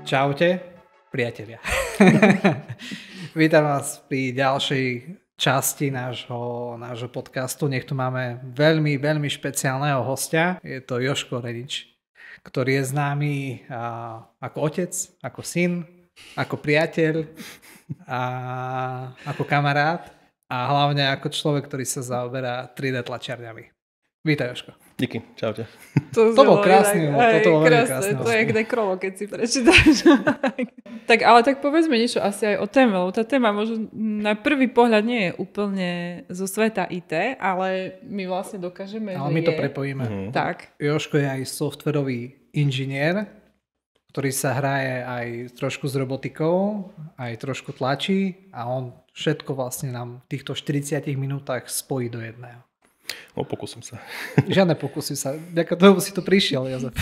Čaute, priatelia. Vítam vás pri ďalšej časti nášho podcastu. Nech tu máme veľmi, veľmi špeciálneho hostia. Je to Jožko Renič, ktorý je známy ako otec, ako syn, ako priateľ a ako kamarát a hlavne ako človek, ktorý sa zaoberá 3D tlačiarňami. Vítaj, Jožko. Díky, čaute. To bol krásny, toto bol veľmi krásny. To je jak nekrolog, keď si prečítaš. Tak, ale tak povedzme niečo asi aj o téme, lebo tá téma možno na prvý pohľad nie je úplne zo sveta IT, ale my vlastne dokážeme, ale my to prepojíme. Tak. Jožko je aj softwarový inžinier, ktorý sa hraje aj trošku s robotikou, aj trošku tlačí a on všetko vlastne nám v týchto 40 minútach spojí do jedného. No, pokúsim sa. Žiadne pokusy sa. Ďakujem tomu si tu prišiel, Jozef.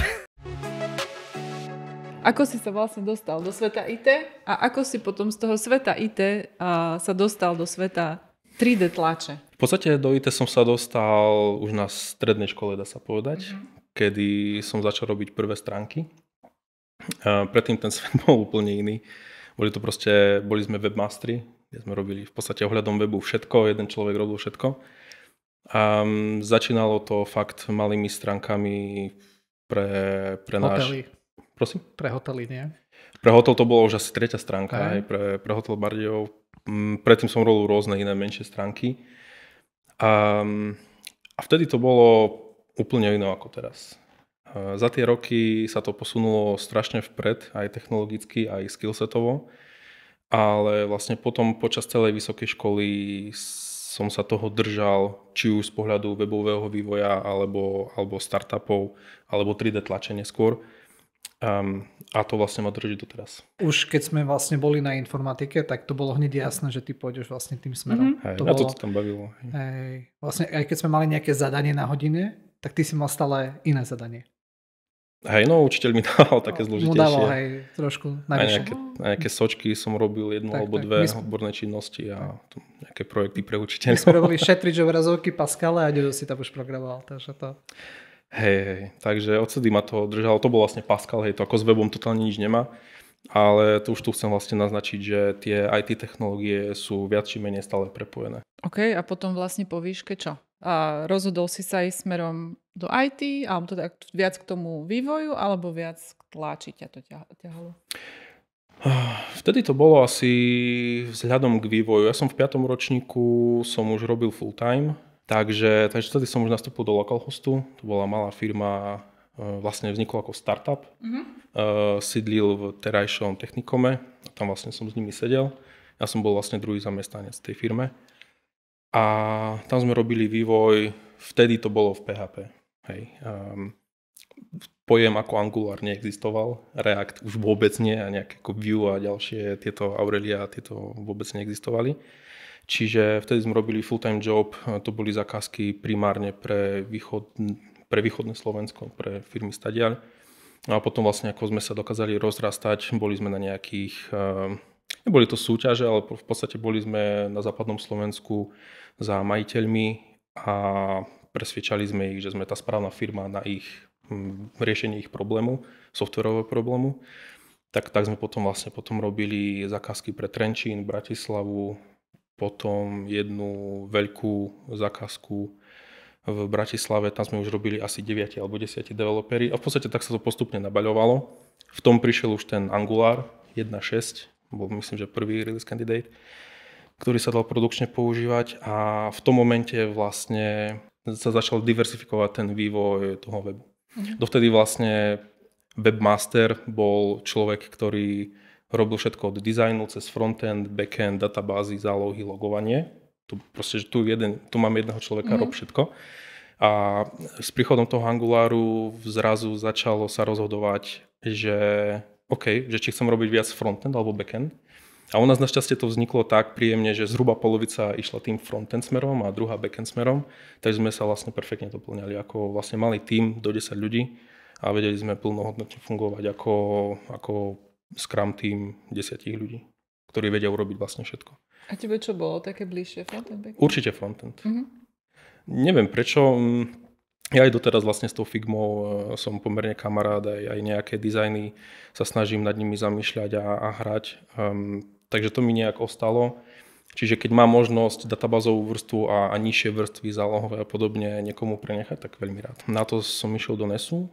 Ako si sa vlastne dostal do sveta IT a ako si potom z toho sveta IT sa dostal do sveta 3D tlače? V podstate do IT som sa dostal už na strednej škole, dá sa povedať, kedy som začal robiť prvé stránky. Predtým ten svet bol úplne iný. Boli sme webmasteri, kde sme robili v podstate ohľadom webu všetko, jeden človek robil všetko. A začínalo to fakt malými stránkami pre náš... Hotely. Prosím? Pre hotely, nie? Pre hotel to bolo už asi tretia stránka, aj pre hotel Bardejov. Predtým som robil rôzne iné menšie stránky. A vtedy to bolo úplne iné ako teraz. Za tie roky sa to posunulo strašne vpred, aj technologicky, aj skillsetovo. Ale vlastne potom počas celej vysokej školy som sa toho držal, či už z pohľadu webového vývoja, alebo startupov, alebo 3D tlačenie skôr. A to vlastne ma drží doteraz. Už keď sme vlastne boli na informatike, tak to bolo hneď jasné, že ty pôjdeš vlastne tým smerom. To tam bavilo. Vlastne aj keď sme mali nejaké zadanie na hodine, tak ty si mal stále iné zadanie. Učiteľ mi dával také zložitejšie. Mu dával trošku navyše. Nejaké sočky som robil jednu alebo dve odborné činnosti a nejaké projekty pre učiteľov. My sme robili šetrič obrazovky Pascale a Dedo si tam už programoval. Takže to... Takže odsedy ma to držalo. To bol vlastne Pascal, to ako s webom totálne nič nemá. Ale to už tu chcem vlastne naznačiť, že tie IT technológie sú viac či menej stále prepojené. OK, a potom vlastne po výške čo? A rozhodol si sa ísť smerom do IT, alebo to tak viac k tomu vývoju, alebo viac k tlači ťa to ťahalo? Vtedy to bolo asi vzhľadom k vývoju. Ja som v 5. ročníku som už robil full time, takže vtedy som už nastúpil do Localhostu. To bola malá firma, vlastne vzniklo ako startup. Sídlil v terajšom technikome, tam vlastne som s nimi sedel. Ja som bol vlastne druhý zamestnanec v tej firme. A tam sme robili vývoj, vtedy to bolo v PHP. Pojem ako Angular neexistoval, React už vôbec nie a nejaké ako Vue a ďalšie tieto Aurelia tieto vôbec neexistovali. Čiže vtedy sme robili full-time job, to boli zakázky primárne pre východné Slovensko, pre firmy stadiaľ. A potom vlastne ako sme sa dokázali rozrastať, boli sme na nejakých... Neboli to súťaže, ale v podstate boli sme na západnom Slovensku za majiteľmi a presviečali sme ich, že sme tá správna firma na ich riešenie ich problému, softwarového problému. Tak sme potom robili zakázky pre Trenčín, Bratislavu, potom jednu veľkú zakázku v Bratislave, tam sme už robili asi 9 alebo 10 developeri a v podstate tak sa to postupne nabaľovalo. V tom prišiel už ten Angular 1.6, bol myslím, že prvý release candidate, ktorý sa dal produkčne používať a v tom momente vlastne sa začal diversifikovať ten vývoj toho webu. Dovtedy vlastne webmaster bol človek, ktorý robil všetko od dizajnu cez frontend, backend, databázy, zálohy, logovanie. Tu máme jedného človeka, rob všetko. A s príchodom toho Angularu zrazu začalo sa rozhodovať, že že či chcem robiť viac frontend alebo backend. A u nás našťastie to vzniklo tak príjemne, že zhruba polovica išla tým frontend smerom a druhá backend smerom. Takže sme sa vlastne perfektne doplňali ako vlastne malý tím do 10 ľudí a vedeli sme plnohodnotne fungovať ako Scrum tým 10 ľudí, ktorí vedia urobiť vlastne všetko. A tebe čo bolo také bližšie, frontend, backend? Určite frontend. Neviem prečo. Ja aj doteraz vlastne s tou Figmou som pomerne kamarát, aj nejaké dizajny sa snažím nad nimi zamýšľať a hrať. Takže to mi nejak ostalo. Čiže keď mám možnosť databázovú vrstvu a nižšie vrstvy zálohové a podobne niekomu prenechať, tak veľmi rád. Na to som išiel do NESu,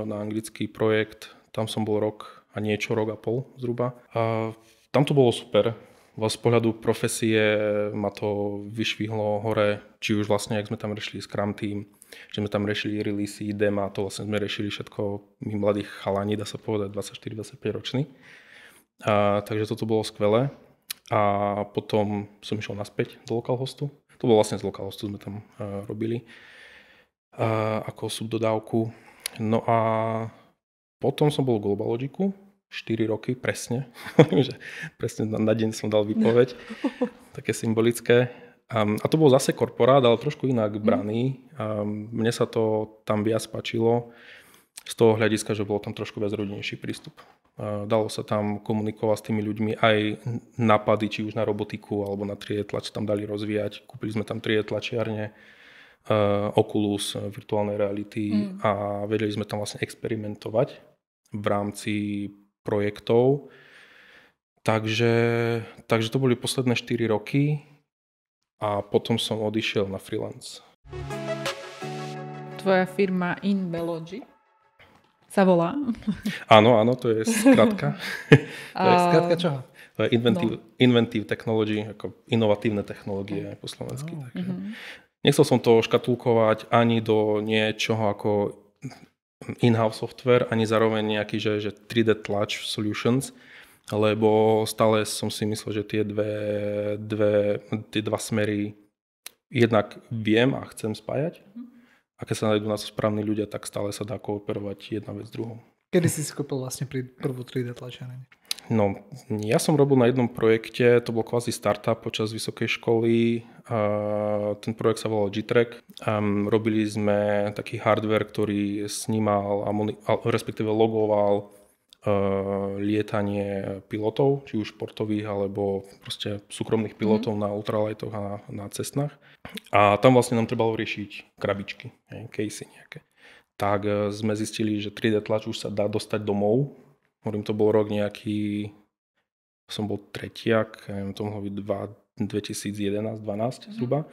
na anglický projekt. Tam som bol rok a pol zhruba. A tam to bolo super. Z pohľadu profesie ma to vyšvihlo hore, či už vlastne, jak sme tam riešili Scrum Team, že sme tam riešili releasy, dema, to vlastne sme riešili všetko, my mladých chalani, dá sa povedať, 24-25 roční. Takže toto bolo skvelé. A potom som išiel naspäť do localhostu. To bolo vlastne z localhostu, sme tam robili ako subdodávku. No a potom som bol v GlobalLogicu 4 roky, presne. Presne na deň som dal výpoveď. Také symbolické. A to bol zase korporát, ale trošku inak braný. Mne sa to tam viac páčilo z toho hľadiska, že bol tam trošku viac rodinejší prístup. Dalo sa tam komunikovať s tými ľuďmi, aj nápady, či už na robotiku alebo na 3D tlač tam dali rozvíjať. Kúpili sme tam 3D tlačiarne, Oculus, virtuálnej reality a vedeli sme tam vlastne experimentovať v rámci projektov. Takže to boli posledné 4 roky a potom som odišiel na freelance. Tvoja firma InBelogy sa volá? Áno, to je skratka. To je skratka čoho? To je inventive technology, ako inovatívne technológie po slovensky. Nechcel som to škatulkovať ani do niečoho ako in-house software, ani zároveň nejaký, že 3D Touch Solutions, lebo stále som si myslel, že tie dva smery jednak viem a chcem spájať. A keď sa nájdú na to správni ľudia, tak stále sa dá kooperovať jedna vec s druhou. Kedy si kúpil vlastne prvú 3D tlačiareň? No, ja som robil na jednom projekte, to bol kvázi startup počas vysokej školy. Ten projekt sa volal G-Track. Robili sme taký hardware, ktorý snímal, respektíve logoval lietanie pilotov, či už športových, alebo proste súkromných pilotov na ultralightoch a na cestnách. A tam vlastne nám trebalo riešiť krabičky, casey nejaké. Tak sme zistili, že 3D tlač už sa dá dostať domov. Hovorím, to bol rok nejaký, som bol tretiak, neviem, to mohlo byť 2011-12 zhruba.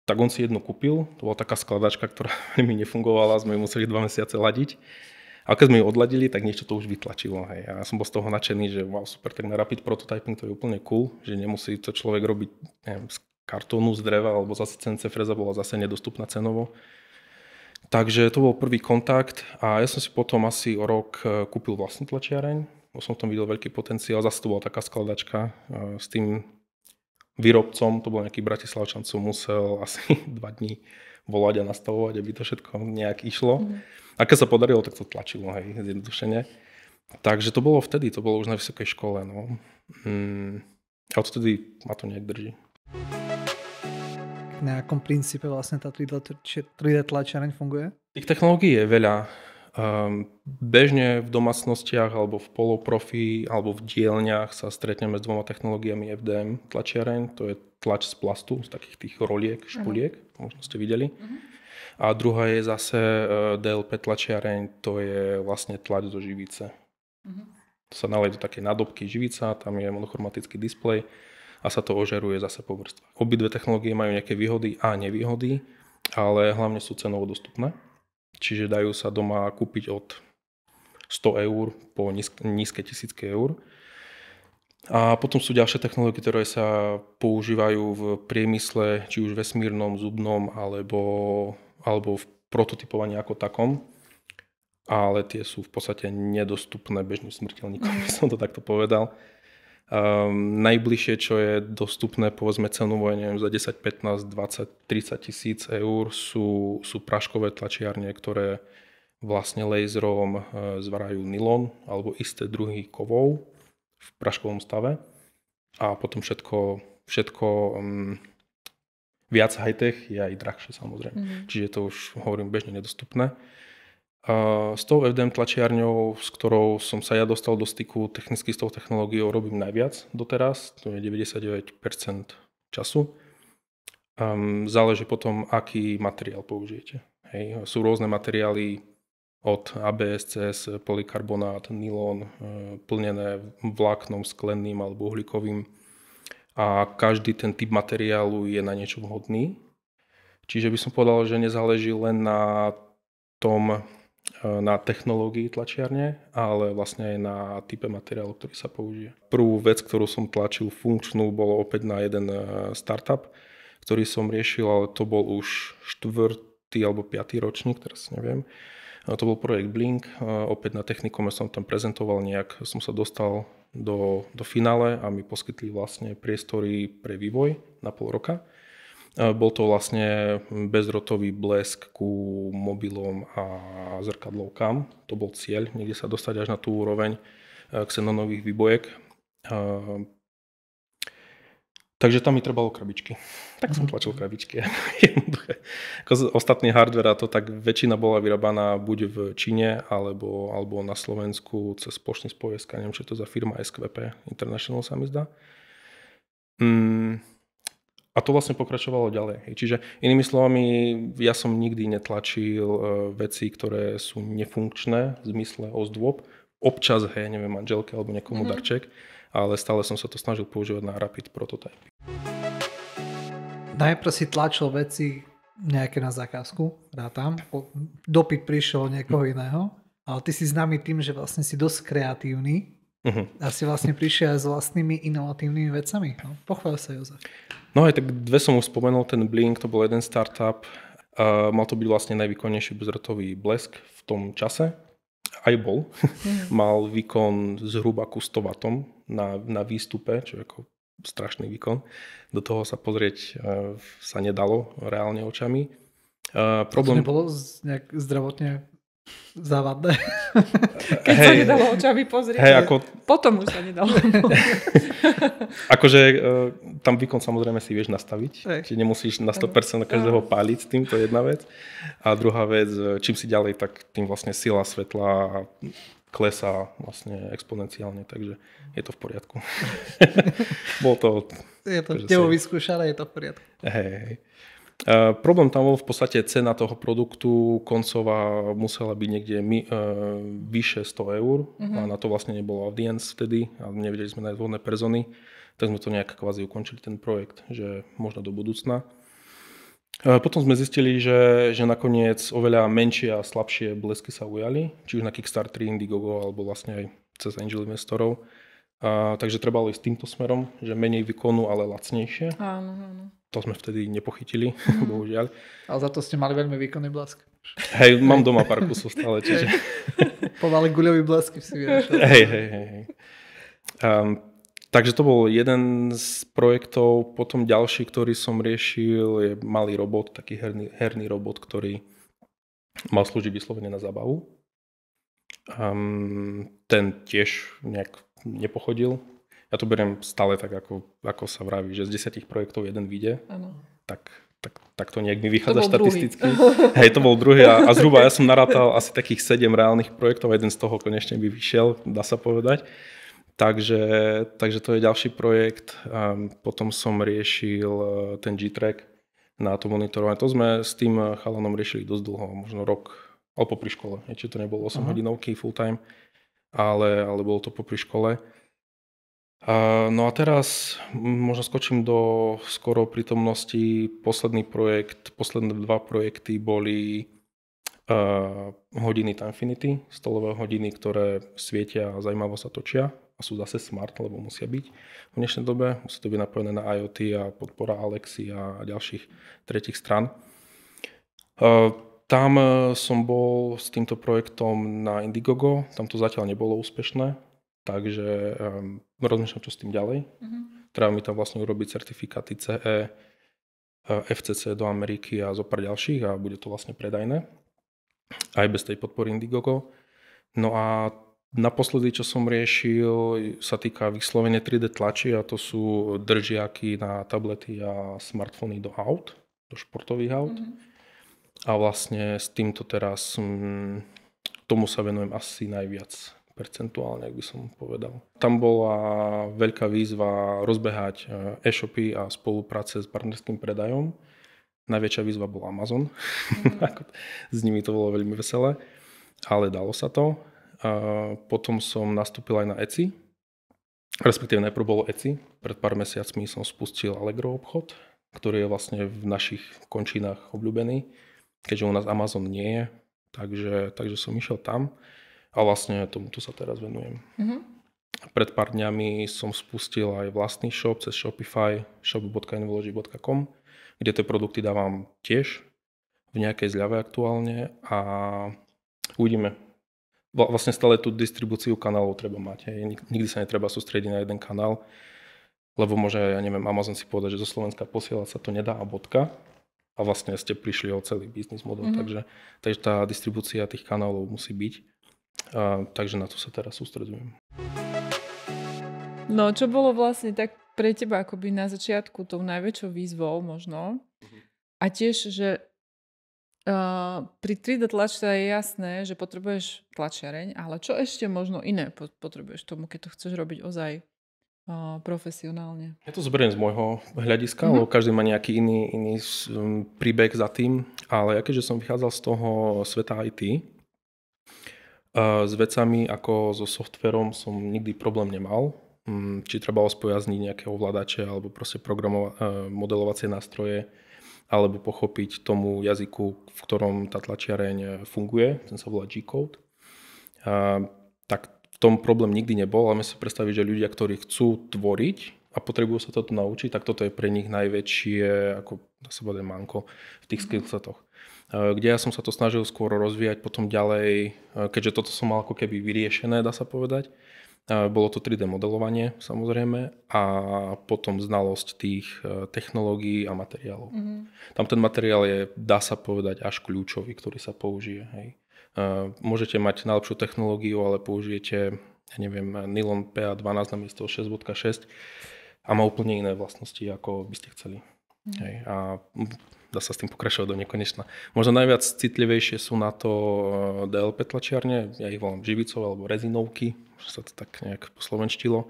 Tak on si jednu kúpil, to bola taká skladačka, ktorá mi nefungovala, sme ju museli 2 mesiace ladiť. A keď sme ju odladili, tak niečo to už vytlačilo. Hej. A ja som bol z toho nadšený, že wow, super, tak na rapid prototyping to je úplne cool, že nemusí to človek robiť z kartónu, z dreva, alebo zase CNC freza bola zase nedostupná cenovo. Takže to bol prvý kontakt a ja som si potom asi o rok kúpil vlastnú tlačiareň. Som v tom videl veľký potenciál, zase to bola taká skladačka s tým výrobcom, to bol nejaký Bratislavčan, som musel asi 2 dní volať a nastavovať, aby to všetko nejak išlo. A keď sa podarilo, tak to tlačilo, hej, zjednodušene. Takže to bolo vtedy, to bolo už na vysokej škole, no. A odtedy ma to nejak drží. Na akom princípe vlastne tá 3D tlačiareň funguje? Tých technológií je veľa. Bežne v domácnostiach alebo v poloprofi alebo v dielniach sa stretneme s 2 technológiami FDM tlačiareň. To je tlač z plastu, z takých tých roliek, špuliek, možno ste videli. A druhá je zase DLP tlačiareň, to je vlastne tlač zo živice. To sa naleje do také nádobky živica, tam je monochromatický displej a sa to ožeruje zase po vrstvách. Obidve technológie majú nejaké výhody a nevýhody, ale hlavne sú cenovo dostupné. Čiže dajú sa doma kúpiť od 100 eur po nízke tisícky eur. A potom sú ďalšie technológie, ktoré sa používajú v priemysle, či už vesmírnom, zubnom, alebo v prototypovaní ako takom. Ale tie sú v podstate nedostupné bežným smrteľníkom, by som to takto povedal. Najbližšie, čo je dostupné, povedzme cenovo, neviem, za 10, 15, 20, 30 tisíc eur sú práškové tlačiarne, ktoré vlastne laserom zvarajú nylon alebo isté druhy kovov v práškovom stave a potom všetko viac high-tech je aj drahšie samozrejme. Čiže to už hovorím bežne nedostupné. S tou FDM tlačiarňou, s ktorou som sa ja dostal do styku technicky s tou technológiou, robím najviac doteraz, to je 99% času. Záleží potom, aký materiál použijete. Hej. Sú rôzne materiály od ABS cez polykarbonát, nylon, plnené vláknom sklenným alebo uhlíkovým. A každý ten typ materiálu je na niečo vhodný. Čiže by som povedal, že nezáleží len na technológii tlačiarne, ale vlastne aj na type materiálu, ktorý sa použije. Prvú vec, ktorú som tlačil funkčnú, bolo opäť na jeden startup, ktorý som riešil, ale to bol už 4. alebo 5. ročník, teraz neviem. To bol projekt Blink, opäť na Technikome som tam prezentoval nejak, som sa dostal do finále a mi poskytli vlastne priestory pre vývoj na pol roka. Bol to vlastne bezdrotový blesk ku mobilom a zrkadlovkám. To bol cieľ, niekde sa dostať až na tú úroveň xenonových výbojek. Takže tam mi trebalo krabičky. Tak som tlačil krabičky. Ako ostatný hardware, to tak väčšina bola vyrábaná buď v Číne, alebo na Slovensku cez Spoločný SPOjeSK, neviem, čo je to za firma, SQP International sa mi zdá. A to vlastne pokračovalo ďalej. Čiže inými slovami, ja som nikdy netlačil veci, ktoré sú nefunkčné v zmysle ozdôb. Občas, neviem, manželke alebo niekomu darček, ale stále som sa to snažil používať na rapid prototype. Najprv si tlačil veci nejaké na zákazku, rátam. Dopyt prišiel niekoho iného, ale ty si známy tým, že vlastne si dosť kreatívny a si vlastne prišiel aj s vlastnými inovatívnymi vecami. No, pochvál sa, Jozef. No aj tak dve som už spomenul, ten Blink, to bol jeden startup. Mal to byť vlastne najvýkonnejší bezdrôtový blesk v tom čase. Aj bol. Mal výkon zhruba ku 100 W na výstupe, čo je ako strašný výkon. Do toho sa pozrieť sa nedalo reálne očami. To nebolo nejak zdravotne závadné? Keď sa nedalo očami pozrieť, potom už sa nedalo. Akože tam výkon samozrejme si vieš nastaviť, čiže nemusíš na 100% každého páliť s tým, to je jedna vec. A druhá vec, čím si ďalej, tak tým vlastne sila svetla klesá vlastne exponenciálne, takže je to v poriadku. Bol to... Je to tebo vyskúšané, je to v poriadku. Hej. Problém tam bol v podstate cena toho produktu koncová musela byť niekde vyše 100 eur a na to vlastne nebolo audience vtedy a nevedeli sme nájsť vhodné persony, tak sme to nejak kvázi ukončili ten projekt, že možno do budúcna. Potom sme zistili, že nakoniec oveľa menšie a slabšie blesky sa ujali, či už na Kickstarter, Indiegogo alebo vlastne aj cez angel investorov. Takže trebalo ísť týmto smerom, že menej výkonu, ale lacnejšie. Áno. To sme vtedy nepochytili, bohužiaľ. Ale za to ste mali veľmi výkonný blesk. Hej, mám doma pár kusov stále, čiže... Pomaly guľový blesky si vyrašal. Hej. Takže to bol jeden z projektov. Potom ďalší, ktorý som riešil, je malý robot, taký herný robot, ktorý mal slúžiť vyslovene na zábavu. Ten tiež nejak nepochodil. Ja to beriem stále tak, ako sa vraví, že z 10 projektov jeden vyjde. Tak to nejak mi vychádza štatisticky. Hej, to bol druhý a zhruba ja som narátal asi takých 7 reálnych projektov a jeden z toho konečne by vyšiel, dá sa povedať. Takže to je ďalší projekt. Potom som riešil ten G-Track na to monitorovanie. To sme s tým chalanom riešili dosť dlho, možno rok, ale popri škole. Čiže to nebolo 8 hodinovky full time, ale bolo to popri škole. No a teraz možno skočím do skoro prítomnosti. Posledné 2 projekty boli hodiny Timefinity, stolové hodiny, ktoré svietia a zaujímavo sa točia a sú zase smart, lebo musia byť v dnešnej dobe. Musí to byť napojené na IoT a podpora Alexy a ďalších tretích strán. Tam som bol s týmto projektom na Indiegogo, tam to zatiaľ nebolo úspešné. Takže rozmýšľam, čo s tým ďalej. Treba mi tam vlastne urobiť certifikáty CE, FCC do Ameriky a zo pár ďalších a bude to vlastne predajné. Aj bez tej podpory Indiegogo. No a naposledy, čo som riešil, sa týka vyslovene 3D tlači a to sú držiaky na tablety a smartfóny do aut, do športových aut. A vlastne s týmto teraz tomu sa venujem asi najviac. percentuálne, ak by som povedal. Tam bola veľká výzva rozbehať e-shopy a spolupráce s partnerským predajom. Najväčšia výzva bol Amazon. S nimi to bolo veľmi veselé, ale dalo sa to. Potom som nastúpil aj na Etsy. Respektíve najprv bolo Etsy. Pred pár mesiacmi som spustil Allegro obchod, ktorý je vlastne v našich končinách obľúbený, keďže u nás Amazon nie je. Takže som išiel tam. A vlastne tomuto sa teraz venujem. Pred pár dňami som spustil aj vlastný shop cez Shopify, shop.involugy.com, kde tie produkty dávam tiež v nejakej zľave aktuálne a uvidíme. Vlastne stále tú distribúciu kanálov treba mať. Nikdy sa netreba sústrediť na jeden kanál, lebo môže, ja neviem, Amazon si povedať, že zo Slovenska posielať sa to nedá a bodka. A vlastne ste prišli o celý biznis model. Takže tá distribúcia tých kanálov musí byť. Takže na to sa teraz sústredujem. No, čo bolo vlastne tak pre teba akoby na začiatku tou najväčšou výzvou možno? A tiež, že pri 3D tlačce je jasné, že potrebuješ tlačiareň, ale čo ešte možno iné potrebuješ tomu, keď to chceš robiť ozaj profesionálne? Ja to zoberiem z môjho hľadiska, lebo každý má nejaký iný príbeh za tým, ale ja keďže som vychádzal z toho sveta IT, s vecami ako so softverom som nikdy problém nemal. Či treba spojazniť nejaké ovládače alebo proste modelovacie nástroje alebo pochopiť tomu jazyku, v ktorom tá tlačiareň funguje, ten sa volá G-code. Tak v tom problém nikdy nebol, ale my si predstaviť, že ľudia, ktorí chcú tvoriť a potrebujú sa toto naučiť, tak toto je pre nich najväčšie, ako dá sa povedať, manko v tých skillsetoch. Kde ja som sa to snažil skôr rozvíjať potom ďalej, keďže toto som mal ako keby vyriešené, dá sa povedať. Bolo to 3D modelovanie samozrejme a potom znalosť tých technológií a materiálov. Tam ten materiál je, dá sa povedať, až kľúčový, ktorý sa použije. Hej. Môžete mať najlepšiu technológiu, ale použijete, ja neviem, nylon PA12 namiesto 6.6 a má úplne iné vlastnosti, ako by ste chceli. Hej. A dá sa s tým pokračovať do nekonečna. Možno najviac citlivejšie sú na to DLP tlačiarne, ja ich volám živicov alebo rezinovky, že sa to tak nejak poslovenštilo,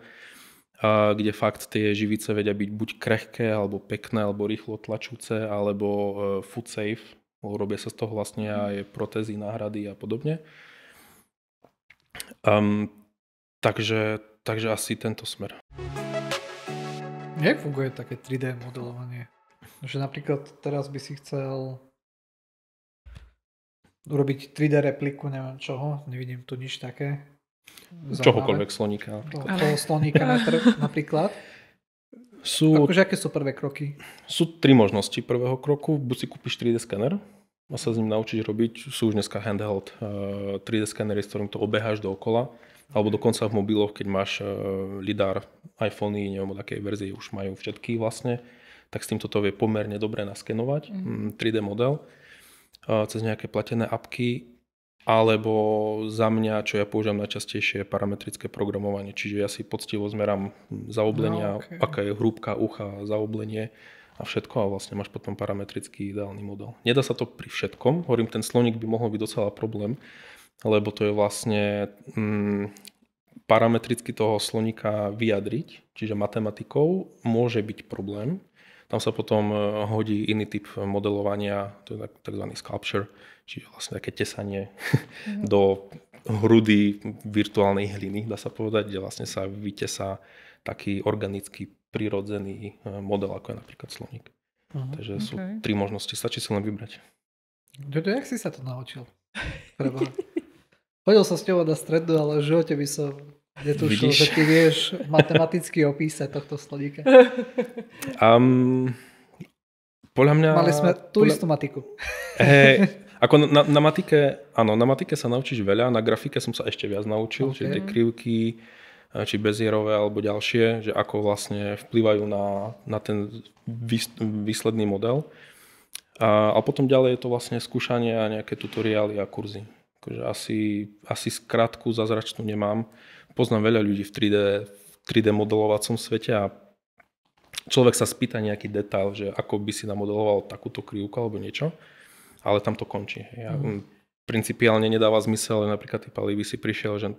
kde fakt tie živice vedia byť buď krehké, alebo pekné, alebo rýchlo tlačúce, alebo food safe, robia sa z toho vlastne aj protézy, náhrady a podobne. Takže asi tento smer. Jak funguje také 3D modelovanie? Že napríklad teraz by si chcel urobiť 3D repliku, neviem čoho, nevidím tu nič také. Čohokoľvek sloníka. Toho sloníka napríklad. Akože aké sú prvé kroky? Sú 3 možnosti prvého kroku. Buď si kúpiš 3D skener a sa s ním naučíš robiť. Sú už dneska handheld 3D skenery, s ktorým to obeháš dookola. Alebo dokonca v mobiloch, keď máš lidar, iPhony, neviem, od akej verzie už majú všetky vlastne, tak s týmto to vie pomerne dobre naskenovať, 3D model, cez nejaké platené apky, alebo za mňa, čo ja používam najčastejšie, je parametrické programovanie, čiže ja si poctivo zmerám zaoblenia, aká je hrúbka ucha, zaoblenie a všetko a vlastne máš potom parametrický ideálny model. Nedá sa to pri všetkom, hovorím, ten sloník by mohol byť docela problém, lebo to je vlastne parametricky toho sloníka vyjadriť, čiže matematikou môže byť problém. Tam sa potom hodí iný typ modelovania, to je tzv. Sculpture, čiže vlastne také tesanie do hrudy virtuálnej hliny, dá sa povedať, kde vlastne sa vytesá taký organický, prirodzený model, ako je napríklad sloník. Takže sú 3 možnosti, stačí si len vybrať. Jak si sa to naučil? Chodil som s tebou na strednú, ale v živote by som netušil, že ty vieš matematicky opísať tohto sloníka. Podľa mňa... Mali sme tú istú matiku. Ako na matike, áno, na matike sa naučíš veľa, na grafike som sa ešte viac naučil, čiže tie krivky, či bezierové alebo ďalšie, že ako vlastne vplyvajú na ten výsledný model. A potom ďalej je to vlastne skúšanie a nejaké tutoriály a kurzy. Akože asi skratku zázračnú nemám. Poznám veľa ľudí v 3D modelovacom svete a človek sa spýta nejaký detail, že ako by si namodeloval takúto krivku alebo niečo, ale tam to končí. Principiálne nedáva zmysel, napríklad ty, Pali, by si prišiel, že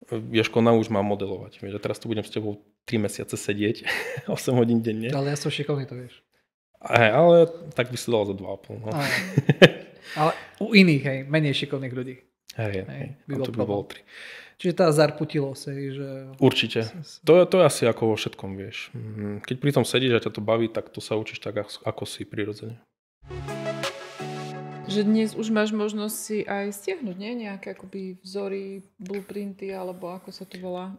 Jožko, nauč ma modelovať. Vieš, a teraz tu budem s tebou 3 mesiace sedieť, 8 hodín denne. Ale ja som šikovný, to vieš. Ale tak by si dal za 2,5. No. Ale u iných, hej, menej šikovných ľudí. Hej, to by bolo 3. Čiže tá zarputilosť, že... Určite. To je asi ako vo všetkom, vieš. Keď pri tom sedíš a ťa to baví, tak to sa učíš tak, ako si prirodzene. Že dnes už máš možnosť si aj stiahnuť, nie? Nejaké akoby vzory, blueprinty, alebo ako sa to volá?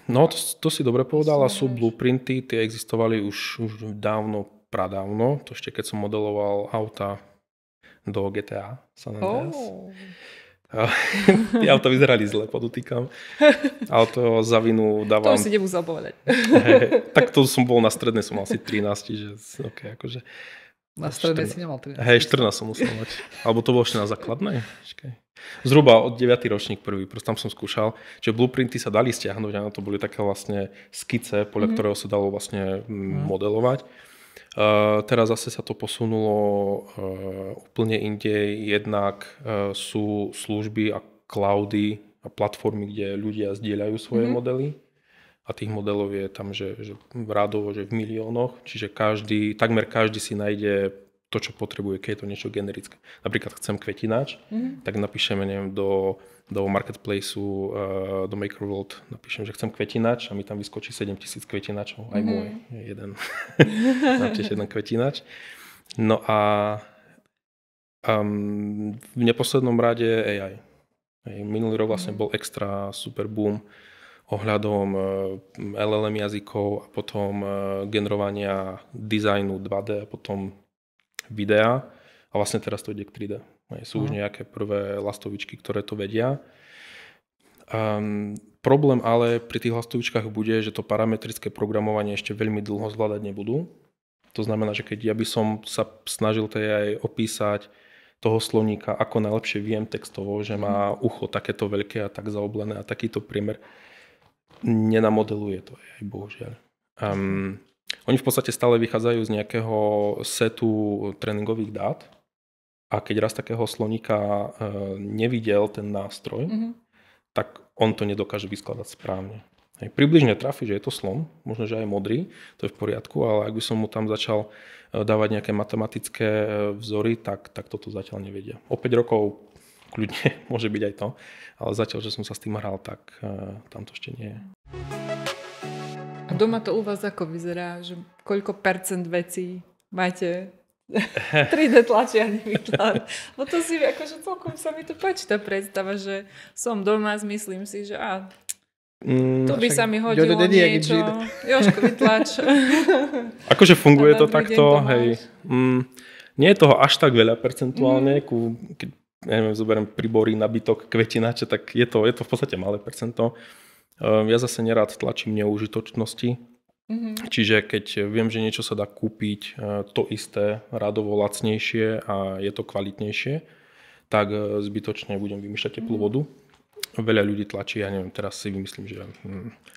No, to si dobre povedala. Sú blueprinty, tie existovali už dávno, pradávno. To ešte keď som modeloval auta do GTA San Andreas. Tie auta vyzerali zle, podotýkam. Ale to za vinu dávam... To už si nemusel povedať. Tak to som bol na strednej, som mal asi 13, že okay, akože... Na strednej si nemal 13. Hej, 14 som musel mať. Alebo to bolo ešte na základnej. Zhruba od 9. ročník prvý, proste tam som skúšal. Čiže blueprinty sa dali stiahnuť, áno, to boli také vlastne skice, podľa ktorého sa dalo vlastne modelovať. Teraz zase sa to posunulo úplne inde. Jednak sú služby a cloudy a platformy, kde ľudia zdieľajú svoje modely. A tých modelov je tam, že rádovo, že v miliónoch. Čiže takmer každý si nájde to, čo potrebuje, keď je to niečo generické. Napríklad chcem kvetináč, tak napíšeme, neviem, do marketplaceu, do Makerworld, napíšem, že chcem kvetináč a mi tam vyskočí 7000 kvetináčov. Aj môj je jeden. Mám tiež jeden kvetináč. No a v neposlednom rade AI. Minulý rok vlastne bol extra super boom ohľadom LLM jazykov a potom generovania dizajnu 2D a potom videa. A vlastne teraz to ide k 3D. Sú už nejaké prvé lastovičky, ktoré to vedia. Problém ale pri tých lastovičkách bude, že to parametrické programovanie ešte veľmi dlho zvládať nebudú. To znamená, že keď ja by som sa snažil aj opísať toho slovníka, ako najlepšie viem textovo, že má ucho takéto veľké a tak zaoblené a takýto priemer, nenamodeluje to, aj bohužiaľ. Oni v podstate stále vychádzajú z nejakého setu tréningových dát a keď raz takého sloníka nevidel ten nástroj, tak on to nedokáže vyskladať správne. Približne trafí, že je to slon, možno, že aj modrý, to je v poriadku, ale ak by som mu tam začal dávať nejaké matematické vzory, tak toto zatiaľ nevedia. O 5 rokov kľudne môže byť aj to, ale zatiaľ, že som sa s tým hral, tak tam to ešte nie je. A doma to u vás ako vyzerá? Že koľko percent vecí máte 3D tlačiarni vytlačať? No to si akože celkom sa mi to páči tá predstava, že som doma, myslím si, že tu by sa mi hodilo niečo. Jožko, vytlač. Akože funguje to takto, hej. Nie je toho až tak veľa percentuálne, keď ja neviem, zoberiem príbory, nabytok, kvetináče, tak je to v podstate malé percento. Ja zase nerád tlačím neužitočnosti, čiže keď viem, že niečo sa dá kúpiť to isté, rádovo lacnejšie a je to kvalitnejšie, tak zbytočne budem vymýšľať teplú vodu. Veľa ľudí tlačí, ja neviem, teraz si vymyslím, že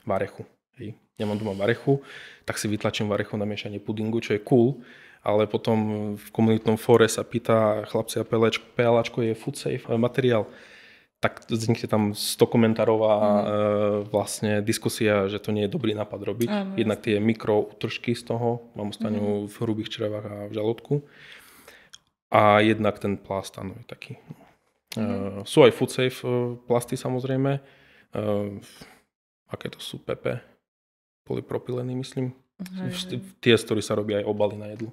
varechu. Hej. Ja mám doma varechu, tak si vytlačím varechu na miešanie pudingu, čo je cool, ale potom v komunitnom fóre sa pýta chlapci a PLAčko je food safe materiál. Tak vznikne tam 100 komentárov a vlastne diskusia, že to nie je dobrý nápad robiť. Jednak tie mikroutržky z toho vám ostanú v hrubých črevách a v žalúdku. A jednak ten plast, áno, je taký. Sú aj food safe plasty samozrejme. Aké to sú PP? Polypropyleny, myslím. Tie, z ktorých sa robia aj obaly na jedlo.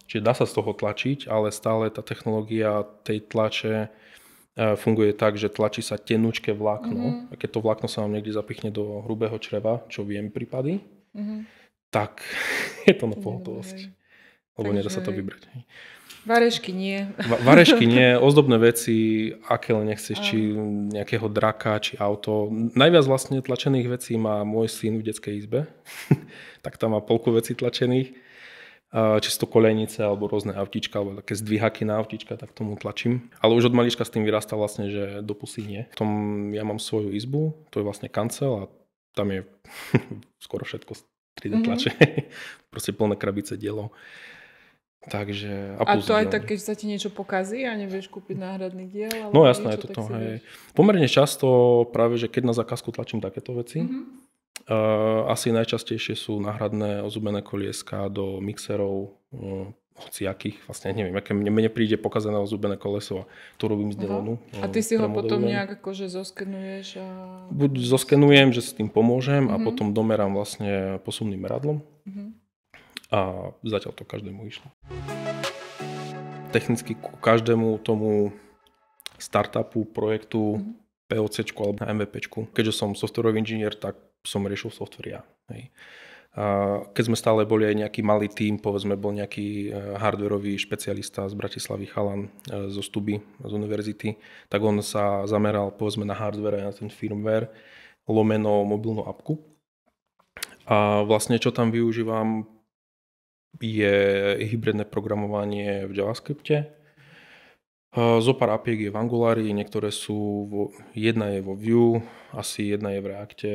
Čiže dá sa z toho tlačiť, ale stále tá technológia tej tlače funguje tak, že tlačí sa tenučké vlákno. A keď to vlákno sa vám niekde zapichne do hrubého čreva, čo viem prípady, tak je to na pohotovosť. Lebo nedá sa to vybrať. Varešky nie. Varešky nie, ozdobné veci, aké len nechceš, či nejakého draka, či auto. Najviac vlastne tlačených vecí má môj syn v detskej izbe. Tak tam má polku vecí tlačených. Čisto kolejnice, alebo rôzne autíčka, alebo také zdvíhaky na autíčka, tak tomu tlačím. Ale už od malička s tým vyrastá vlastne, že do pusy nie. Potom ja mám svoju izbu, to je vlastne kancel a tam je skoro všetko 3D tlače. Proste plné krabice dielov. Takže, a to aj tak, keď sa ti niečo pokazí a nevieš kúpiť náhradný diel? No jasné, je to. Hej. Pomerne často práve, že keď na zákazku tlačím takéto veci, asi najčastejšie sú náhradné ozubené kolieska do mixerov, hociakých, vlastne neviem, aké mne príde pokazané ozubené koleso a to robím z Delonu. A ty si ho potom nejak akože zoskenuješ? Buď zoskenujem, že s tým pomôžem a potom domerám vlastne posunným meradlom. A zatiaľ to každému išlo. Technicky ku každému tomu startupu, projektu, POCčku alebo MVPčku. Keďže som softwarový inžinier, tak som riešil software ja. Hej. A keď sme stále boli aj nejaký malý tím, povedzme bol nejaký hardwareový špecialista z Bratislavy, chalan zo Stuby, z univerzity, tak on sa zameral povedzme na hardware a na ten firmware, lomeno mobilnú apku. A vlastne čo tam využívam je hybridné programovanie v JavaScripte. Zopár API je v Angulari, niektoré sú, jedna je vo Vue, asi jedna je v Reacte.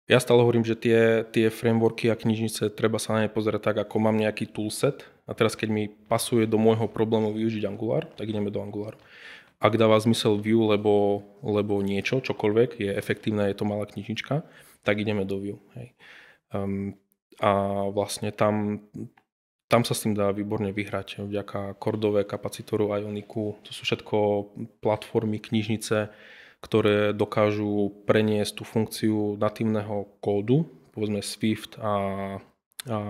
Ja stále hovorím, že tie frameworky a knižnice, treba sa na ne pozerať tak, ako mám nejaký toolset a teraz keď mi pasuje do môjho problému využiť Angular, tak ideme do Angularu. Ak dáva zmysel Vue, lebo niečo, čokoľvek, je efektívne, je to malá knižnička, tak ideme do Vue. Hej. A vlastne tam sa s tým dá výborne vyhrať vďaka Cordove, Capacitoru, Ioniku. To sú všetko platformy, knižnice, ktoré dokážu preniesť tú funkciu natívneho kódu, povedzme Swift a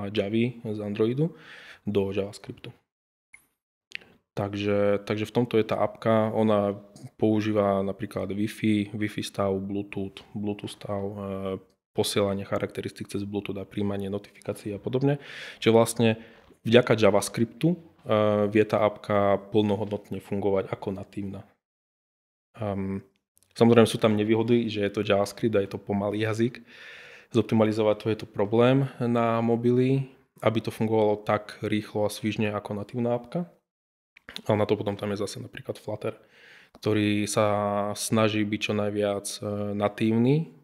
Javy z Androidu, do JavaScriptu. Takže v tomto je tá apka, ona používa napríklad Wi-Fi stav, Bluetooth stav, posielanie charakteristík cez Bluetooth a príjmanie notifikácií a podobne. Čiže vlastne vďaka JavaScriptu vie tá apka plnohodnotne fungovať ako natívna. Samozrejme sú tam nevýhody, že je to JavaScript a je to pomalý jazyk. Zoptimalizovať to je to problém na mobily, aby to fungovalo tak rýchlo a svižne ako natívna apka. Ale na to potom tam je zase napríklad Flutter, ktorý sa snaží byť čo najviac natívny,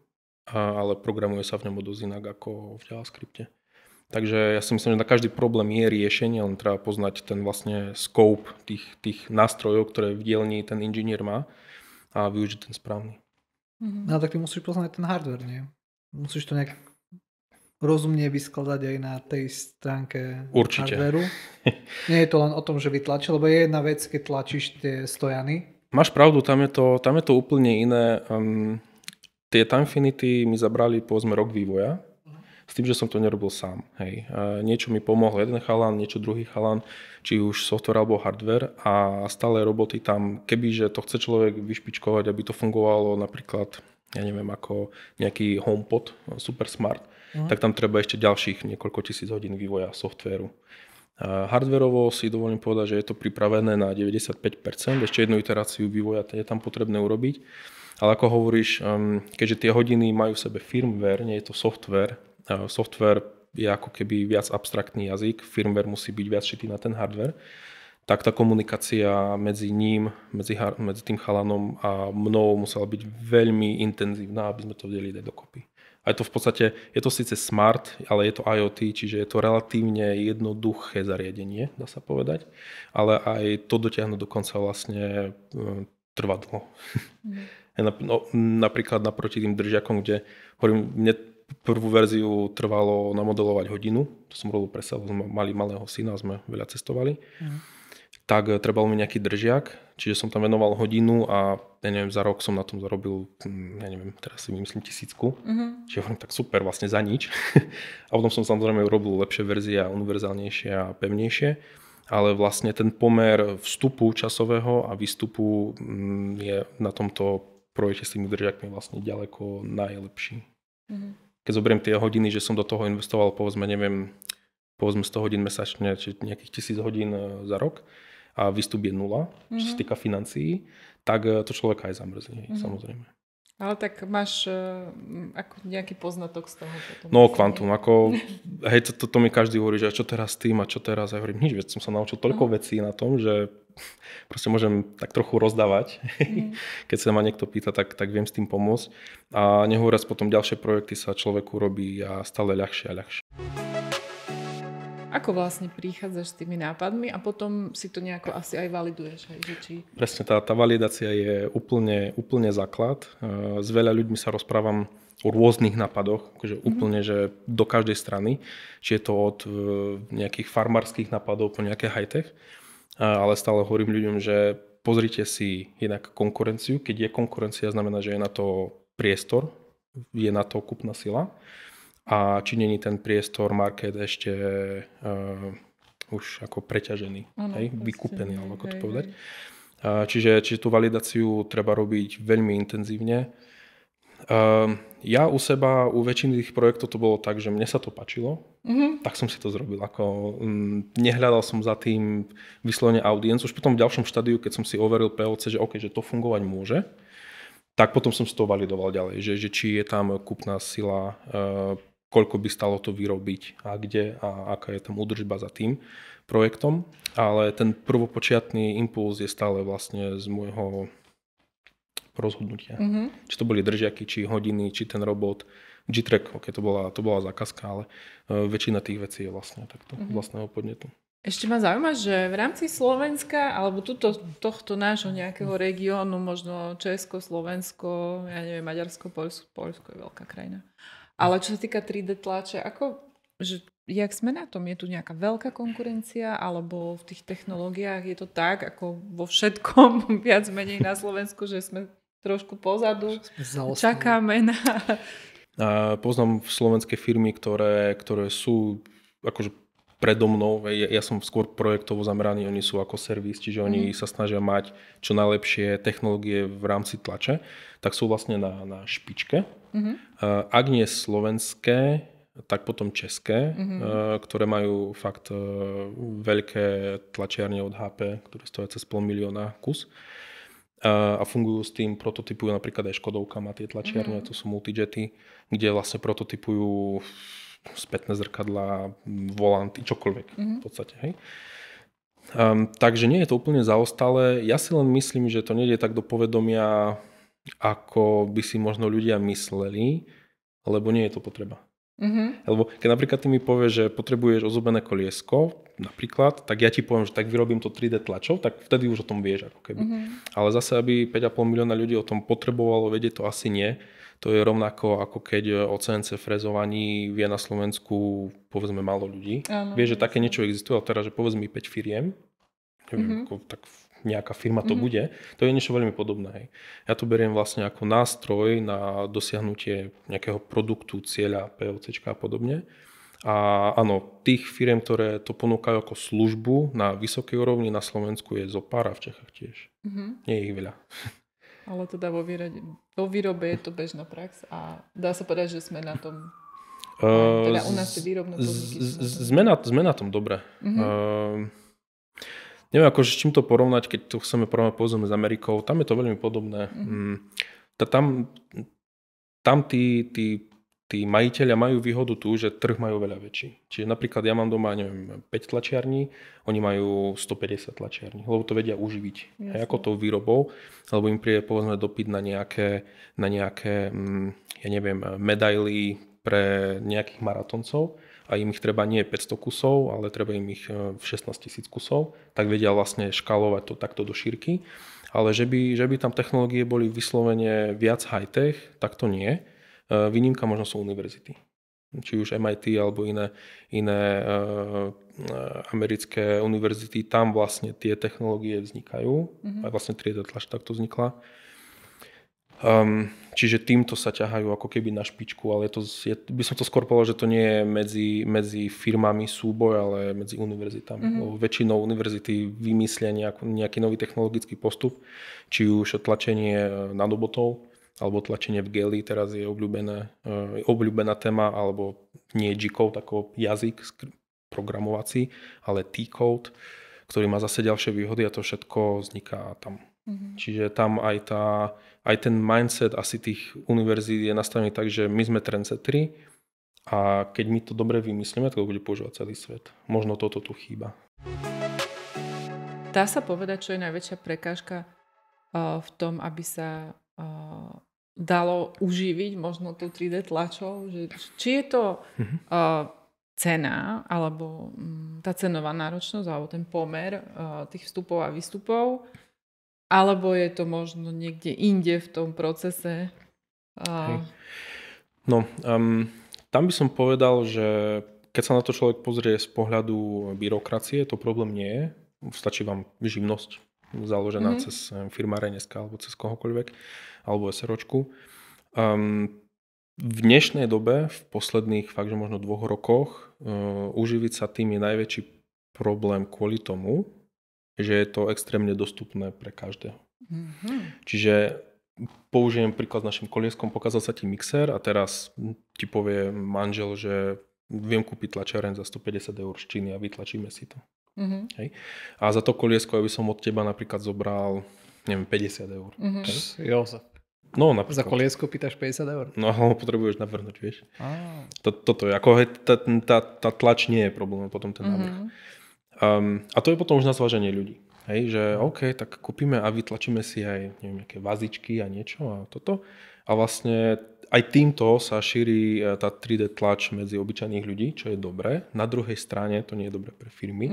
ale programuje sa v ňom dosť inak ako v JavaScripte. Takže ja si myslím, že na každý problém je riešenie, len treba poznať ten vlastne scope tých nástrojov, ktoré v dielni ten inžinier má a využiť ten správny. No tak ty musíš poznať ten hardware, nie? Musíš to nejak rozumne vyskladať aj na tej stránke hardwareu. Nie je to len o tom, že vytlačí, lebo je jedna vec, keď tlačíš tie stojany. Máš pravdu, tam je to úplne iné. Tie Timefinity mi zabrali povedzme rok vývoja, s tým, že som to nerobil sám. Hej. Niečo mi pomohol jeden chalan, niečo druhý chalan, či už software alebo hardware a stále roboty tam, kebyže to chce človek vyšpičkovať, aby to fungovalo napríklad, ja neviem, ako nejaký HomePod, super smart, tak tam treba ešte ďalších niekoľko tisíc hodín vývoja softvéru. Hardwareovo si dovolím povedať, že je to pripravené na 95%, ešte jednu iteráciu vývoja je tam potrebné urobiť. Ale ako hovoríš, keďže tie hodiny majú v sebe firmware, nie je to software, software je ako keby viac abstraktný jazyk, firmware musí byť viac šitý na ten hardware, tak tá komunikácia medzi ním, medzi tým chalanom a mnou musela byť veľmi intenzívna, aby sme to vedeli dať dokopy. A je to v podstate, je to síce smart, ale je to IoT, čiže je to relatívne jednoduché zariadenie, dá sa povedať, ale aj to dotiahnuť do konca vlastne trvá dlho. Napríklad naproti tým držiakom, kde hovorím, mne prvú verziu trvalo namodelovať hodinu, to som robil pre seba, sme mali malého syna, sme veľa cestovali, tak trebal mi nejaký držiak, čiže som tam venoval hodinu a ja neviem, za rok som na tom zarobil, ja neviem, teraz si vymyslím 1000, čiže hovorím, tak super, vlastne za nič. A potom som samozrejme urobil lepšie verzie a univerzálnejšie a pevnejšie. Ale vlastne ten pomer vstupu časového a výstupu je na tomto projekte s tými držiakmi vlastne ďaleko najlepší. Keď zoberiem tie hodiny, že som do toho investoval povedzme 100 hodín mesačne, či nejakých 1000 hodín za rok a výstup je 0, čo sa týka financií, tak to človeka aj zamrzí, samozrejme. Ale tak máš ako nejaký poznatok z toho potom? No, kvantum, ako, hej, to mi každý hovorí, že čo teraz s tým a čo teraz, ja hovorím, nič, veď som sa naučil toľko vecí na tom, že proste môžem tak trochu rozdávať, keď sa ma niekto pýta, tak viem s tým pomôcť a nehovoriac potom ďalšie projekty sa človeku robí a stále ľahšie a ľahšie. Ako vlastne prichádzaš s tými nápadmi a potom si to nejako asi aj validuješ? Hej, že či... Presne, tá validácia je úplne základ. S veľa ľuďmi sa rozprávam o rôznych nápadoch, akože úplne, že do každej strany. Či je to od nejakých farmárskych nápadov po nejaké high-tech. Ale stále hovorím ľuďom, že pozrite si jednak konkurenciu. Keď je konkurencia, znamená, že je na to priestor, je na to kúpna sila. A či není ten priestor, market ešte už ako preťažený, vykúpený, alebo ako to povedať. Čiže tú validáciu treba robiť veľmi intenzívne. Ja u seba, u väčšiny tých projektov to bolo tak, že mne sa to páčilo, tak som si to zrobil. Nehľadal som za tým vyslovene audience. Už potom v ďalšom štádiu, keď som si overil POC, že OK, že to fungovať môže, tak potom som si to validoval ďalej, že či je tam kúpna sila, koľko by stalo to vyrobiť a kde a aká je tam údržba za tým projektom. Ale ten prvopočiatný impuls je stále vlastne z môjho rozhodnutia. Či to boli držiaky, či hodiny, či ten robot. G-Track, okay, to bola zákazka, ale väčšina tých vecí je vlastne takto, vlastného podnetu. Ešte ma zaujíma, že v rámci Slovenska, alebo tohto nášho nejakého regiónu, možno Česko, Slovensko, ja neviem, Maďarsko, Poľsko je veľká krajina. Ale čo sa týka 3D tlače, jak sme na tom? Je tu nejaká veľká konkurencia, alebo v tých technológiách je to tak, ako vo všetkom viac menej na Slovensku, že sme trošku pozadu, čakáme na... Poznám slovenské firmy, ktoré sú akože predo mnou, ja som skôr projektovo zameraný, oni sú ako servis, čiže oni sa snažia mať čo najlepšie technológie v rámci tlače, tak sú vlastne na špičke. Ak nie slovenské, tak potom české, ktoré majú fakt veľké tlačiarne od HP, ktoré stojí cez 500 000 kus. A fungujú s tým, prototypujú napríklad aj Škodovka má tie tlačiarne, to sú multijety, kde vlastne prototypujú spätné zrkadlá, volanty, čokoľvek v podstate. Hej. Takže nie je to úplne zaostalé. Ja si len myslím, že to nejde tak do povedomia, ako by si možno ľudia mysleli, lebo nie je to potreba. Lebo keď napríklad ty mi povieš, že potrebuješ ozubené koliesko, napríklad, tak ja ti poviem, že tak vyrobím to 3D tlačov, tak vtedy už o tom vieš. Ako keby. Ale zase, aby 5,5 milióna ľudí o tom potrebovalo vedieť, to asi nie. To je rovnako, ako keď o CNC frezovaní vie na Slovensku povedzme málo ľudí. Vieš, že také niečo existuje, ale teraz, že povedz mi 5 firiem, neviem, tak nejaká firma to bude, to je niečo veľmi podobné. Hej. Ja to beriem vlastne ako nástroj na dosiahnutie nejakého produktu, cieľa, POCčka a podobne. A áno, tých firiem, ktoré to ponúkajú ako službu na vysokej úrovni na Slovensku je zopár a v Čechách tiež. Nie je ich veľa. Ale teda vo výrobe je to bežná prax a dá sa povedať, že sme na tom, teda u nás tie výrobné podniky sme na tom dobre. Neviem, akože s čím to porovnať, keď to chceme porovnať povedzme s Amerikou, tam je to veľmi podobné. Tam tí majiteľia majú výhodu tu, že trh majú veľa väčší. Čiže napríklad ja mám doma, neviem, 5 tlačiarní, oni majú 150 tlačiarní, lebo to vedia uživiť. Aj ako tou výrobou, alebo im príde povedzme dopyt na nejaké ja neviem, medaily pre nejakých maratoncov, a im ich treba nie 500 kusov, ale treba im ich 16 000 kusov, tak vedia vlastne škálovať to takto do šírky. Ale že by tam technológie boli vyslovene viac high-tech, tak to nie. Výnimka možno sú univerzity. Či už MIT alebo iné americké univerzity, tam vlastne tie technológie vznikajú. Aj vlastne 3D tlač takto vznikla. Čiže týmto sa ťahajú ako keby na špičku, ale by som to skôr povedal, že to nie je medzi firmami súboj, ale medzi univerzitami. Väčšinou univerzity vymyslia nejaký nový technologický postup, či už tlačenie nanobotov, alebo tlačenie v geli, teraz je obľúbená téma, alebo nie G-code ako jazyk programovací, ale T-code, ktorý má zase ďalšie výhody a to všetko vzniká tam. Čiže tam aj ten mindset asi tých univerzít je nastavený tak, že my sme trendsetteri a keď my to dobre vymyslíme, tak to bude používať celý svet. Možno toto tu chýba. Dá sa povedať, čo je najväčšia prekážka v tom, aby sa dalo uživiť možno tú 3D tlačou? Či je to cena, alebo tá cenová náročnosť, alebo ten pomer tých vstupov a výstupov, alebo je to možno niekde inde v tom procese? No, tam by som povedal, že keď sa na to človek pozrie z pohľadu byrokracie, to problém nie je. Stačí vám živnosť založená cez firmáreň.sk alebo cez kohokoľvek, alebo SROčku. V dnešnej dobe, v posledných fakt, že možno 2 rokoch, uživiť sa tým je najväčší problém kvôli tomu, že je to extrémne dostupné pre každého. Čiže použijem príklad s našim kolieskom, pokazal sa ti mixer a teraz ti povie manžel, že viem kúpiť tlačiareň za 150 eur z Číny a vytlačíme si to. Hej. A za to koliesko ja by som od teba napríklad zobral, neviem, 50 eur. Jozef. No, napríklad. Za koliesko pýtaš 50 eur? No, ale potrebuješ navrhnúť, vieš. Toto je, ako tá tlač nie je problém, potom ten návrh. A to je potom už na zváženie ľudí. Hej, že OK, tak kúpime a vytlačíme si aj neviem, nejaké vazičky a niečo a toto. A vlastne aj týmto sa šíri tá 3D tlač medzi obyčajných ľudí, čo je dobré. Na druhej strane to nie je dobré pre firmy,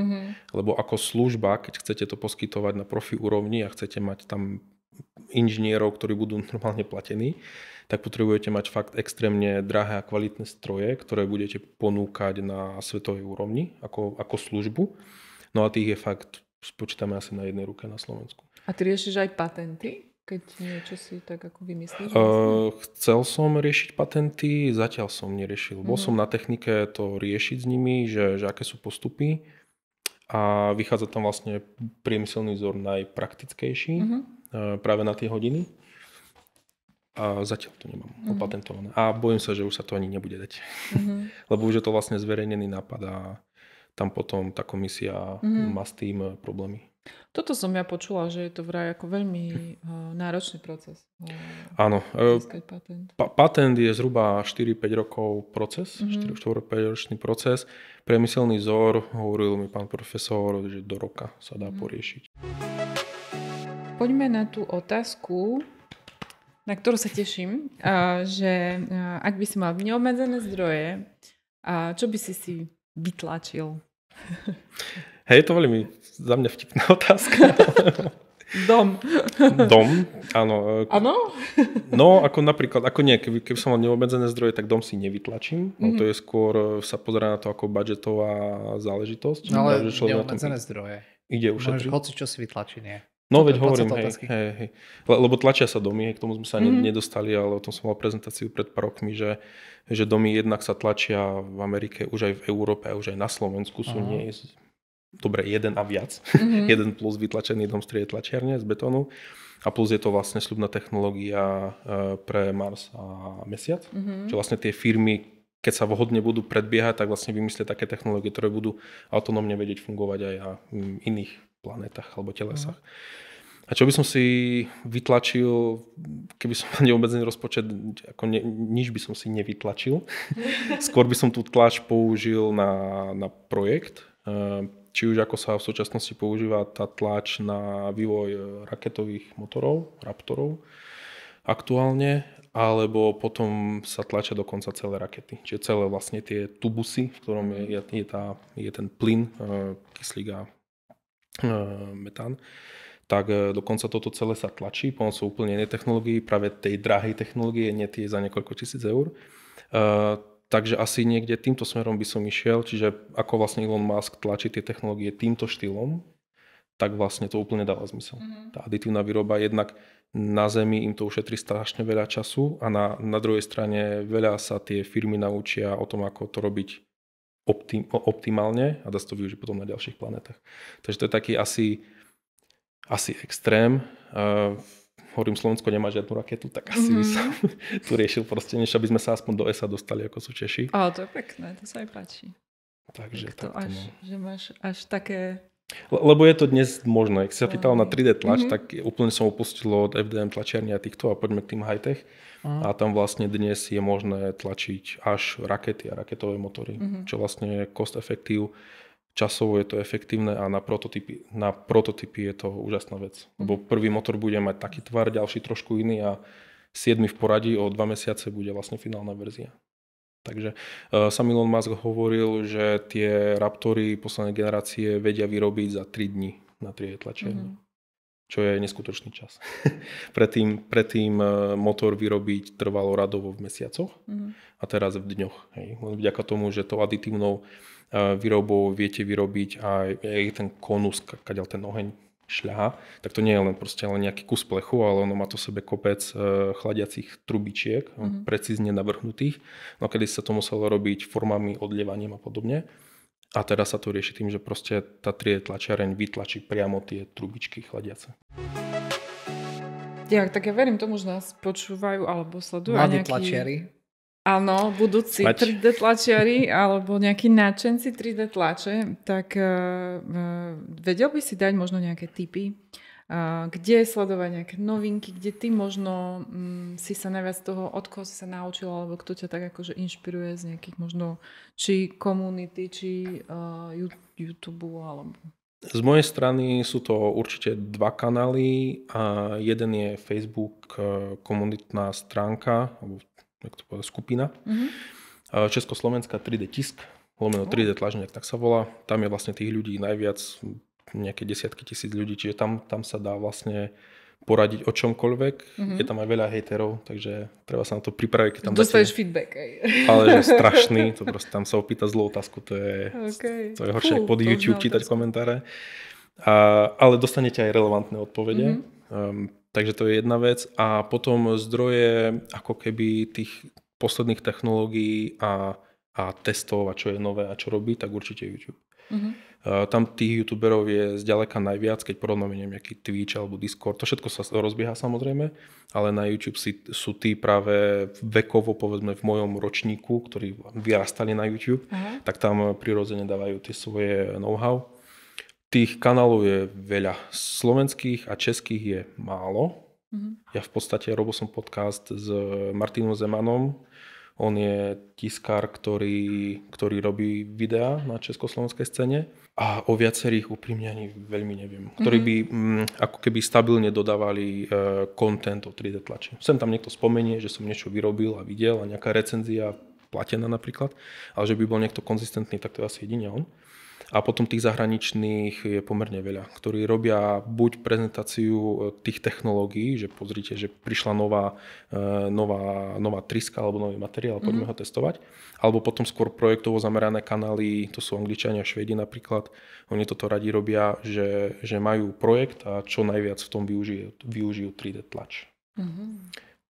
lebo ako služba, keď chcete to poskytovať na profi úrovni a chcete mať tam inžinierov, ktorí budú normálne platení, tak potrebujete mať fakt extrémne drahé a kvalitné stroje, ktoré budete ponúkať na svetovej úrovni ako službu. No a tých je fakt, spočítame asi na jednej ruke na Slovensku. A ty riešiš aj patenty? Keď niečo si tak ako vymyslíš? Chcel som riešiť patenty, zatiaľ som neriešil. Bol som na technike to riešiť s nimi, že aké sú postupy a vychádza tam vlastne priemyselný vzor najpraktickejší práve na tie hodiny. A zatiaľ to nemám opatentované. A bojím sa, že už sa to ani nebude dať. Lebo už je to vlastne zverejnený nápad a tam potom tá komisia má s tým problémy. Toto som ja počula, že je to vraj ako veľmi náročný proces. Áno. Získať patent. Patent je zhruba 4-5 rokov proces, 4-5 ročný proces. Priemyselný vzor, hovoril mi pán profesor, že do roka sa dá poriešiť. Poďme na tú otázku, na ktorú sa teším, že ak by si mal neobmedzené zdroje, čo by si vytlačil? Hej, je to veľmi za mňa vtipná otázka. Dom, áno. Áno? No, ako napríklad, ako nie, keby som mal neobmedzené zdroje, tak dom si nevytlačím. No, to je skôr, sa pozerá na to ako budžetová záležitosť. No, ale neobmedzené zdroje. Ide ušetriť. Môžeš hoci čo si vytlačiť, nie? No, veď hovorím, hej. Lebo tlačia sa domy, k tomu sme sa nedostali, ale o tom som mal prezentáciu pred pár rokmi, že domy jednak sa tlačia v Amerike, už aj v Európe, a už aj na Slovensku sú nie... Dobre, jeden a viac. Jeden plus vytlačený dom z 3D tlačiarne z betónu a plus je to vlastne sľubná technológia pre Mars a Mesiac. Čiže vlastne tie firmy, keď sa vhodne budú predbiehať, tak vlastne vymyslia také technológie, ktoré budú autonómne vedieť fungovať aj na iných planetách alebo telesách. A čo by som si vytlačil, keby som mal neobmedzený rozpočet, ako nič by som si nevytlačil. Skôr by som tú tlač použil na projekt. Či už ako sa v súčasnosti používa tá tlač na vývoj raketových motorov, Raptorov aktuálne, alebo potom sa tlačia dokonca celé rakety. Čiže celé vlastne tie tubusy, v ktorom je ten plyn, kyslík a metán, tak dokonca toto celé sa tlačí pomocou úplne inej technológii, práve tej drahej technológie, nie tie za niekoľko tisíc eur. Takže asi niekde týmto smerom by som išiel, čiže ako vlastne Elon Musk tlačí tie technológie týmto štýlom, tak vlastne to úplne dáva zmysel. Tá aditívna výroba, jednak na Zemi im to ušetrí strašne veľa času a na druhej strane veľa sa tie firmy naučia o tom, ako to robiť optimálne a dá sa to využiť potom na ďalších planetách. Takže to je taký asi extrém. Hovorím, Slovensko nemá žiadnu raketu, tak asi by som tu riešil proste, než aby sme sa aspoň do ESA dostali, ako sú Češi. Ale to je pekné, to sa aj páči. Takže to že máš až také... Lebo je to dnes možné. Keď si sa pýtal na 3D tlač, tak úplne som opustil od FDM tlačiarne a týchto a poďme k tým high-tech. A tam vlastne dnes je možné tlačiť až rakety a raketové motory, čo vlastne je cost effective. Časovo je to efektívne a na prototypy je to úžasná vec. Lebo prvý motor bude mať taký tvar, ďalší trošku iný a 7 v poradí o 2 mesiace bude vlastne finálna verzia. Takže sám Elon Musk hovoril, že tie Raptory poslednej generácie vedia vyrobiť za 3 dní na 3D tlačiarni. Čo je neskutočný čas. predtým motor vyrobiť trvalo radovo v mesiacoch a teraz v dňoch. Hej. Vďaka tomu, že tou aditívnou výrobou viete vyrobiť aj ten konus, kadeľ ten oheň šľahá, tak to nie je len nejaký kus plechu, ale ono má to v sebe kopec chladiacich trubičiek, precízne navrhnutých. No kedy sa to muselo robiť formami, odlievaním a podobne. A teraz sa to rieši tým, že proste tá 3D tlačiareň vytlačí priamo tie trubičky chladiace. Tak ja verím tomu, že nás počúvajú alebo sledujú mladí nejakí... tlačiari. Áno, budúci 3D tlačiari alebo nejakí nadšenci 3D tlače, tak vedel by si dať možno nejaké tipy, kde sledovať nejaké novinky, kde ty možno si sa najviac toho, od koho si sa naučil, alebo kto ťa tak akože inšpiruje z nejakých možno či komunity, či YouTube alebo... Z mojej strany sú to určite 2 kanály a jeden je Facebook komunitná stránka, alebo jak to povedať, skupina. Československá 3D tisk, lomeno 3D tlač, tak sa volá. Tam je vlastne tých ľudí najviac, nejaké desiatky tisíc ľudí, čiže tam sa dá vlastne poradiť o čomkoľvek. Je tam aj veľa hejterov, takže treba sa na to pripraviť, keď tam dostaneš feedback aj. Ale že strašný, to proste tam sa opýta zlú otázku, to je horšie pod YouTube čítať komentáre. Ale dostanete aj relevantné odpovede. Takže to je jedna vec. A potom zdroje ako keby tých posledných technológií a testov a čo je nové a čo robí, tak určite YouTube. Tam tých youtuberov je zďaleka najviac, keď porovnáme nejaký Twitch alebo Discord. To všetko sa rozbieha samozrejme, ale na YouTube sú tí práve vekovo, povedzme v mojom ročníku, ktorí vyrastali na YouTube, tak tam prirodzene dávajú tie svoje know-how. Tých kanálov je veľa. Slovenských a českých je málo. Ja v podstate robil som podcast s Martinom Zemanom. On je tiskár, ktorý robí videá na československej scéne. A o viacerých úprimne ani veľmi neviem. Ktorí by ako keby stabilne dodávali content o 3D tlači. Sem tam niekto spomenie, že som niečo vyrobil a videl a nejaká recenzia platená napríklad. Ale že by bol niekto konzistentný, tak to je asi jedine on. A potom tých zahraničných je pomerne veľa, ktorí robia buď prezentáciu tých technológií, že pozrite, že prišla nová tryska alebo nový materiál, poďme ho testovať, alebo potom skôr projektovo zamerané kanály, to sú Angličania, Švédi napríklad, oni toto radi robia, že majú projekt a čo najviac v tom využijú 3D tlač.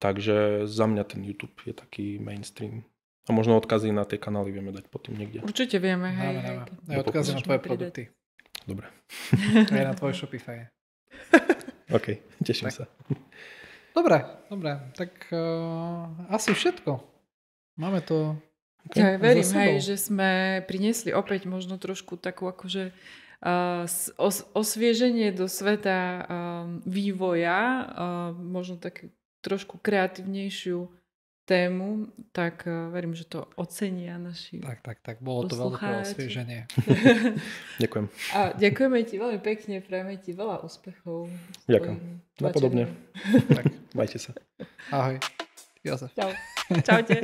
Takže za mňa ten YouTube je taký mainstream. A možno odkazy na tie kanály vieme dať potom niekde. Určite vieme, hej. Aj odkazy na tvoje produkty. Dobre. Aj na tvoj Shopify. OK, teším sa. Dobre. Tak asi všetko. Máme to... Ja verím, že sme priniesli opäť možno trošku takú akože osvieženie do sveta vývoja, možno tak trošku kreatívnejšiu tému, tak verím, že to ocenia naši Tak. Bolo to veľké osvieženie. Ďakujem. A ďakujeme ti veľmi pekne, prajeme ti veľa úspechov. Ďakujem. Napodobne. Tak, majte sa. Ahoj. Jozef. Čau. Čaute.